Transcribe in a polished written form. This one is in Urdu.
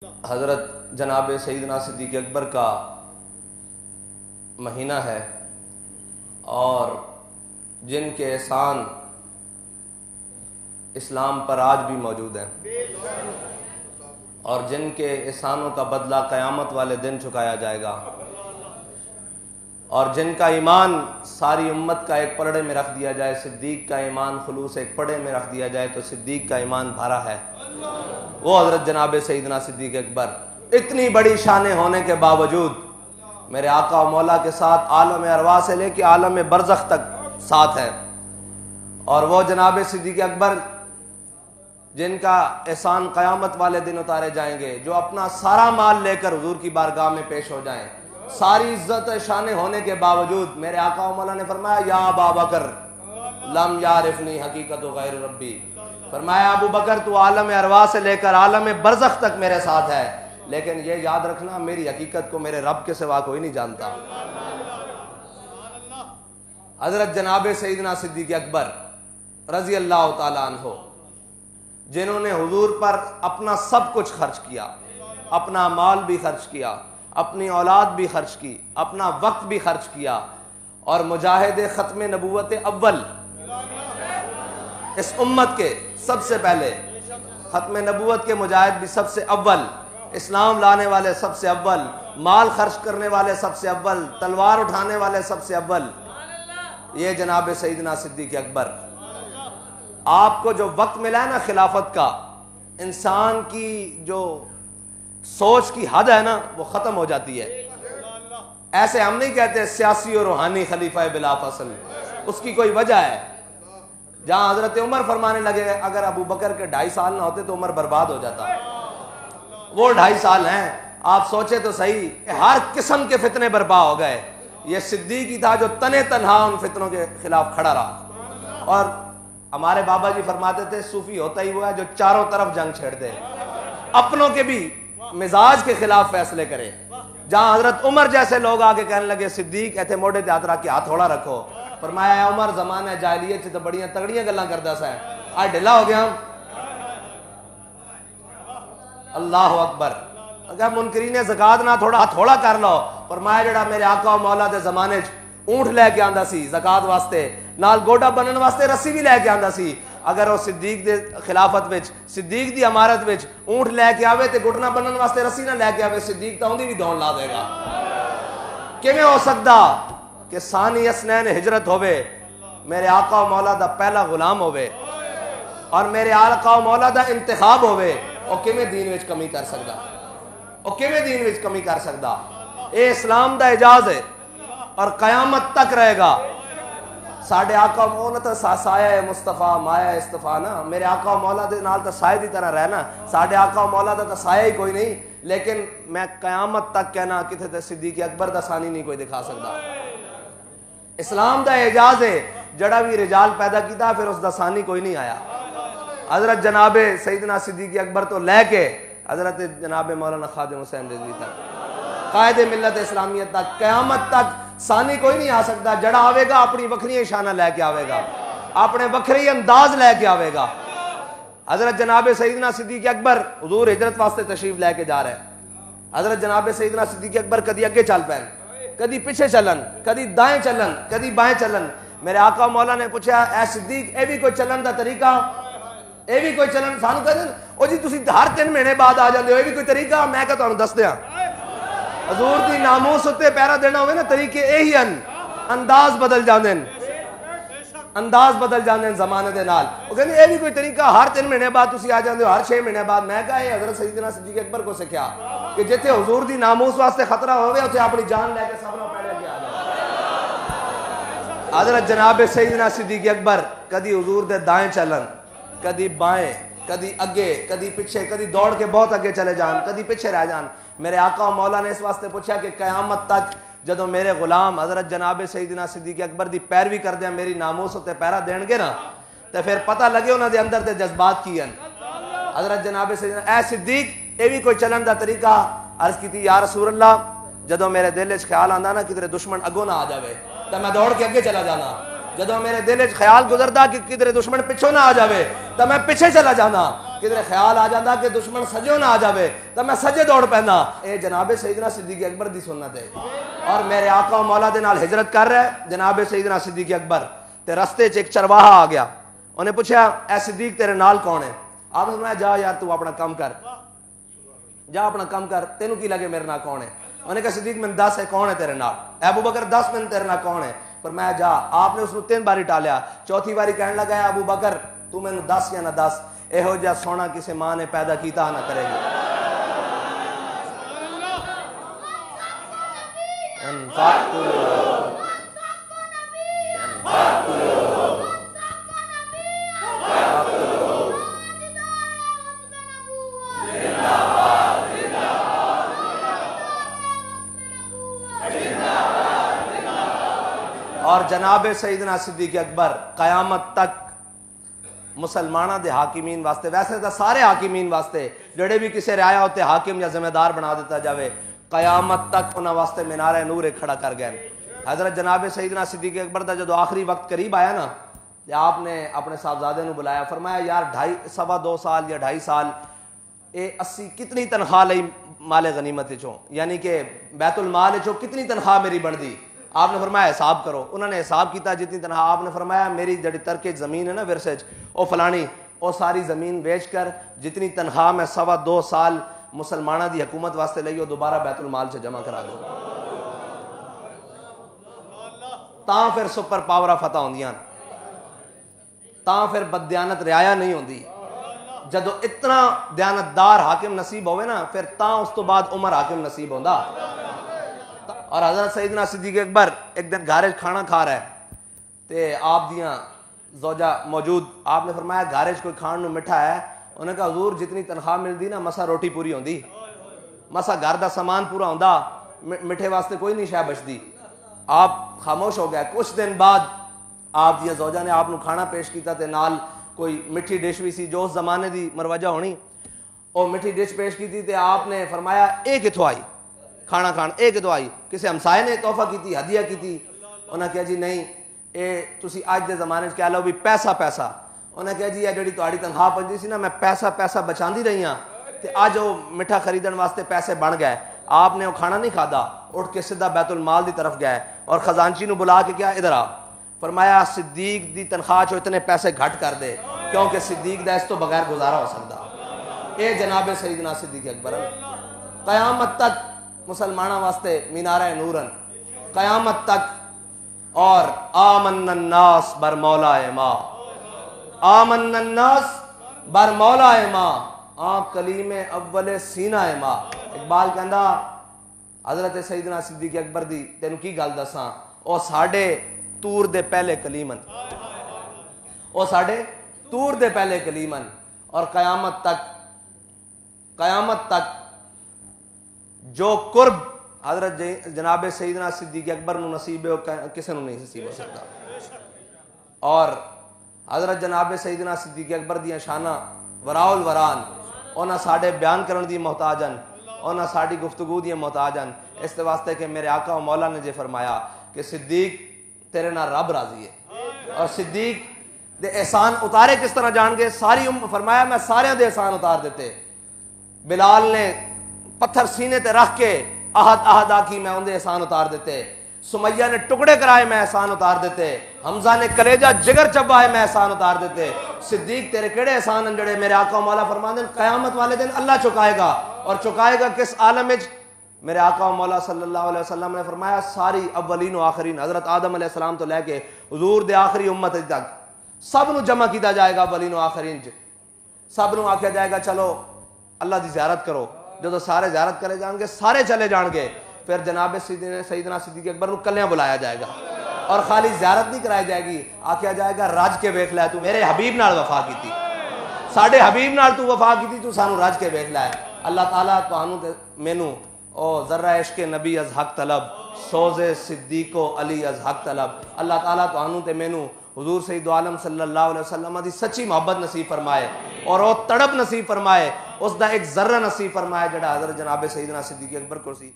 حضرت جناب سیدنا صدیق اکبر کا مہینہ ہے اور جن کے احسان اسلام پر آج بھی موجود ہیں اور جن کے احسانوں کا بدلہ قیامت والے دن چکایا جائے گا اور جن کا ایمان ساری امت کا ایک پلڑے میں رکھ دیا جائے، صدیق کا ایمان خلوص ایک پڑے میں رکھ دیا جائے تو صدیق کا ایمان بھرا ہے، وہ حضرت جناب سیدنا صدیق اکبر اتنی بڑی شان ہونے کے باوجود میرے آقا و مولا کے ساتھ عالم ارواح سے لے کے عالم برزخ تک ساتھ ہے، اور وہ جناب صدیق اکبر جن کا احسان قیامت والے دن اتارے جائیں گے، جو اپنا سارا مال لے کر حضور کی بارگاہ میں پیش ہو جائیں، ساری عزت شان ہونے کے باوجود میرے آقا و مولا نے فرمایا یا ابا بکر لم یعرفنی حقیقت غیر ربی، فرمایا ابو بکر تو عالم ارواح سے لے کر عالم برزخ تک میرے ساتھ ہے، لیکن یہ یاد رکھنا میری حقیقت کو میرے رب کے سوا کوئی نہیں جانتا۔ حضرت جناب سیدنا صدیق اکبر رضی اللہ تعالیٰ عنہ جنہوں نے حضور پر اپنا سب کچھ خرچ کیا، اپنا مال بھی خرچ کیا، اپنی اولاد بھی خرچ کی، اپنا وقت بھی خرچ کیا، اور مجاہد ختم نبوت اول اس امت کے سب سے پہلے ختم نبوت کے مجاہد بھی سب سے اول، اسلام لانے والے سب سے اول، مال خرچ کرنے والے سب سے اول، تلوار اٹھانے والے سب سے اول، یہ جناب سیدنا صدیق اکبر۔ آپ کو جو وقت ملا ہے نا خلافت کا، انسان کی جو سوچ کی حد ہے نا وہ ختم ہو جاتی ہے۔ ایسے ہم نہیں کہتے سیاسی اور روحانی خلیفہ بلا فصل، اس کی کوئی وجہ ہے۔ جہاں حضرت عمر فرمانے لگے اگر ابو بکر کے 2.5 سال نہ ہوتے تو عمر برباد ہو جاتا، وہ 2.5 سال ہیں، آپ سوچے تو صحیح، ہر قسم کے فتنے برپا ہو گئے، یہ صدیق ہی تھا جو تنے تنہا ان فتنوں کے خلاف کھڑا رہا۔ اور ہمارے بابا جی فرماتے تھے صوفی ہوتا ہی وہ ہے جو چاروں طرف جنگ چھیڑ دے، اپنوں کے بھی مزاج کے خلاف فیصلے کرے۔ جہاں حضرت عمر جیسے لوگ آگے کہنے لگے صدیق ایتھے موڑے تے ہاتھ رکھ کے ہاتھ تھوڑا رکھو، فرمایا اے عمر زمانہ جاہلیت سے تو بڑیاں تگڑیاں گلاں کردا سا ہے، آج ڈھلا ہو گیا ہم۔ اللہ اکبر، اگر منکرین زکات نہ تھوڑا کر لو، فرمایا جڑا میرے آقا و مولا دے زمانے چ اونٹ لے کے آندا سی زکات واسطے، نال گوڈا بنن واسطے رسی بھی لے کے آندا سی، اگر وہ صدیق دے خلافت وچ صدیق دی امارت وچ اونٹ لے کے آوے تے گھٹنا بنن واسطے رسی نہ لے کے آوے، صدیق تا اوندی بھی دون لا دے گا۔ کیویں ہو سکدا کہ ثانی اسنین ہجرت ہوے، میرے آقا و مولا دا پہلا غلام ہوے اور میرے آقا و مولا دا انتخاب ہوے، او کیویں دین وچ کمی کر سکدا، او کیویں دین وچ کمی کر سکدا؟ اے اسلام دا اعجاز ہے اور قیامت تک رہے گا۔ ساڈے آقا و مولا تے سایہ مصطفیٰ مایا استفا نا، میرے آقا و مولا دے نال تے سایہ دی طرح رہنا، ساڈے آقا و مولا دا تے سایہ ہی کوئی نہیں، لیکن میں قیامت تک کہنا کتے تے صدیق اکبر دا ثانی نہیں کوئی دکھا سکتا۔ اسلام دا اعجاز ہے، جڑا بھی رجال پیدا کیتا پھر اس دا ثانی کوئی نہیں آیا۔ حضرت جناب سیدنا صدیق اکبر تو لے کے حضرت جناب مولانا خادم حسین رضوی تک، قائد ملت اسلامیت تک، قیامت تک ثانی کوئی نہیں آ سکتا۔ جڑا آوے گا اپنی وکھری شانہ لے کے آوے گا، اپنے وکھری انداز لے کے آوے گا۔ حضرت جناب سیدنا صدیق اکبر حضور ہجرت واسطے تشریف لے کے جا رہے ہیں۔ حضرت جناب سیدنا صدیق اکبر کدی اگے چل پین، کدی پیچھے چلن، کدی دائیں چلن، کدی بائیں چلن۔ میرے آقا مولا نے پوچھا اے صدیق اے بھی کوئی چلن دا طریقہ، اے بھی کوئی چلن سانو کہندے او جی تسی ہر 3 مہینے بعد آ جاندے ہو، اے بھی کوئی طریقہ؟ میں کہ تانوں دس دیاں، حضور دی ناموس اتے پیرا دینا ہوئے نا، طریقے یہی ہیں، انداز بدل جاندے ہیں، انداز بدل جاندے ہیں زمانے دے نال۔ وہ کہندے اے بھی کوئی طریقہ ہر 3 مہینے بعد تسی آ جاندے ہو، ہر 6 مہینے بعد؟ میں کہا اے حضرت سیدنا صدیق اکبر کو سکھیا کہ جتھے حضور دی ناموس واسطے خطرہ ہوئے اتھے اپنی جان لے کے سبنا پہلے اگے آ جائے۔ حضرت جناب سیدنا صدیق اکبر کدی حضور دے دائیں چلن، کدی بائیں، کدی اگے، کدی پیچھے، کدی دوڑ کے بہت اگے چلے جان، کدی پیچھے رہ جان۔ میرے آقا و مولا نے اس واسطے پوچھا کہ قیامت تک جدو میرے غلام حضرت جناب سیدنا صدیق اکبر دی پیروی کر دیا، میری ناموس تے پیرا دین گے نا، تو پھر پتہ لگے انہاں دے اندر تے جذبات کی ہیں۔ حضرت جناب سیدنا اے صدیق اے بھی کوئی چلن دا طریقہ؟ عرض کی تھی یا رسول اللہ جدو میرے دل وچ خیال آندا نا کدھر دشمن اگوں نہ آ جاوے تو میں دوڑ کے اگے چلا جانا، جدو میرے دل وچ خیال گزردا کہ کدھر دشمن پچھوں نہ آ جاوے تو میں پیچھے چلا جانا، کدھر خیال آ جاتا کہ دشمن سجوں نہ آ جاوے تو میں سجے دوڑ پینا۔ اے جناب سیدنا صدیق اکبر دی سنت ہے، اور میرے آقا و مولا دے نال ہجرت کر رہا ہے جناب سیدنا صدیق اکبر، تے رستے چ ایک چرواہا آ گیا، انہیں پوچھا اے صدیق تیرے نال کون ہے؟ آپ نے فرمایا جا یار تو اپنا کام کر، جا اپنا کام کر، تینوں کی لگے میرے نال کون ہے؟ انہوں نے کہا صدیق میں 10 ہے، کون ہے تیرے نال؟ اے ابو بکر 10 میں تیرے نال کون ہے؟ فرمایا جا۔ آپ نے اس کو 3 باری ٹالیا، چوتھی باری کہنے لگا ہے ابو بکر تو میں 10 یا نہ 10، اے ہو جا سونا کسی ماں نے پیدا کیتا نہ کرے گی۔ اور جناب سیدنا صدیق اکبر قیامت تک مسلمانہ دے حاکمین واسطے، ویسے تو سارے حاکمین واسطے جڑے بھی کسی رعایا ہوتے حاکم یا ذمہ دار بنا دیتا جاوے، قیامت تک انہاں واسطے مینار نور کھڑا کر گئے۔ حضرت جناب سیدنا صدیق اکبر دا جدو آخری وقت قریب آیا نا، آپ نے اپنے صاحبزادے نو بلایا، فرمایا یار 2.5 سال یا 2.5 سال اے 80 کتنی تنخواہ لئی مال غنیمت چوں، یعنی کہ بیت المال چوں کتنی تنخواہ میری بن دی؟ آپ نے فرمایا حساب کرو، انہوں نے حساب کیتا جتنی تنخواہ، آپ نے فرمایا میری جڑی ترکے زمین ہے نا ورثے او فلانی، او ساری زمین بیچ کر جتنی تنخواہ میں 2.25 سال مسلمانہ دی حکومت واسطے لئی وہ دوبارہ بیت المال سے جمع کرا دو، تاں پھر سپر پاورا فتح ہوندیاں، تاں پھر بددیانت رعایا نہیں ہوندی۔ جدو اتنا دیانتدار حاکم نصیب ہوئے نا پھر تاں اس تو بعد عمر حاکم نصیب ہوندا۔ اور حضرت سیدنا صدیق اکبر ایک دن گھارج کھانا کھا رہا ہے تے آپ دیاں زوجہ موجود، آپ نے فرمایا گھارج کوئی کھان نو مٹھا ہے؟ انہوں نے کہا حضور جتنی تنخواہ ملدی نا مسا روٹی پوری ہوندی، مسا گھر دا سامان پورا ہوندا، مٹھے واسطے کوئی نہیں شے بچدی۔ آپ خاموش ہو گئے۔ کچھ دن بعد آپ دیا زوجہ نے آپ نو کھانا پیش کیتا تے نال کوئی مٹھی ڈش بھی سی جو اس زمانے دی مروجہ ہونی، اور مٹھی ڈش پیش کی تھی تے آپ نے فرمایا اے کتھوں آئی کھانا کھان، اے کتھوں آئی؟ کسی ہمسائے نے تحفہ کی تھی، ہدیہ کی تھی؟ انہوں نے کہا جی نہیں، اے تسی آج دے زمانے کہہ لو بھی پیسہ۔ انہوں نے کہا جی یہ جڑی تہاڈی تنخواہ پندی سی نا میں پیسہ بچاندی رہی ہاں تے اج وہ مٹھا خریدن واسطے پیسے بن گئے۔ آپ نے وہ کھانا نہیں کھادا، اٹھ کے سیدھا بیت المال دی طرف گئے اور خزانچی نو بلا کے کیا ادھر آ، فرمایا صدیق دی تنخواہ چو اتنے پیسے گھٹ کر دے کیونکہ صدیق دا اس تو بغیر گزارا ہو سکتا۔ اے جناب سیدنا صدیق اکبر قیامت تک مسلمانہ واسطے مینارہ نورن قیامت تک۔ اور آمن الناس بر مولا ما، آمن الناس بر مولا ما، آپ کلیم اول سینہ ما۔ اقبال کہندا حضرت سیدنا صدیق اکبر دی تینوں کی گل دساں، او ساڈے تور دے پہلے کلیمن، او ساڈے تور دے پہلے کلیمن، اور قیامت تک جو قرب حضرت جناب سیدنا صدیق اکبر نو نصیب ہے کسی نو نہیں نصیب ہو سکتا۔ اور حضرت جناب سیدنا صدیق اکبر دیاں شانہ وراء الوران، انہاں ساڈے بیان کرن دی محتاجن، انہاں ساڈی گفتگو دی محتاجن، اس واسطے کہ میرے آقا و مولا نے جے فرمایا کہ صدیق تیرے نال رب راضی ہے، اور صدیق دے احسان اتارے کس طرح جان گے؟ ساری فرمایا میں سارے دے احسان اتار دیتے۔ بلال نے پتھر سینے تے رکھ کے احد آکی میں ان دے احسان اتار دیتے، سمیہ نے ٹکڑے کرائے میں احسان اتار دیتے، حمزہ نے کلیجہ جگر چبائے میں احسان اتار دیتے۔ صدیق تیرے کیڑے احسان ہیں جڑے میرے آقا و مولا فرماندے قیامت والے دن اللہ چکائے گا، اور چکائے گا کس عالم وچ؟ میرے آقا و مولا صلی اللہ علیہ وسلم نے فرمایا ساری اولین و آخرین، حضرت آدم علیہ السلام تو لے کے حضور دے آخری امت تک سب نو جمع کیتا جائے گا اولین و آخرین، سب نو آکھیا جائے گا چلو اللہ دی زیارت کرو۔ جدو سارے زیارت کرے جان گے سارے چلے جان گے، پھر جناب سیدنا صدیق اکبر نو کلیاں بلایا جائے گا، اور خالی زیارت نہیں کرائی جائے گی، آکھیا جائے گا رج کے ویکھ لے تو میرے حبیب نال وفا کیتی، ساڈے حبیب نال تو وفا کیتی، تو سانو رج کے ویکھ لے۔ اللہ تعالیٰ تانوں تے مینوں او ذرہ عشق نبی از حق طلب، سوز صدیق و علی از حق طلب، اللہ تعالیٰ تانوں تے مینوں حضور سید عالم صلی اللہ علیہ وسلم دی سچی محبت نصیب فرمائے، اور وہ تڑپ نصیب فرمائے، اس دا ایک ذرہ نصیب فرمائے جڑا حضرت جناب سیدنا صدیق اکبر کو سی۔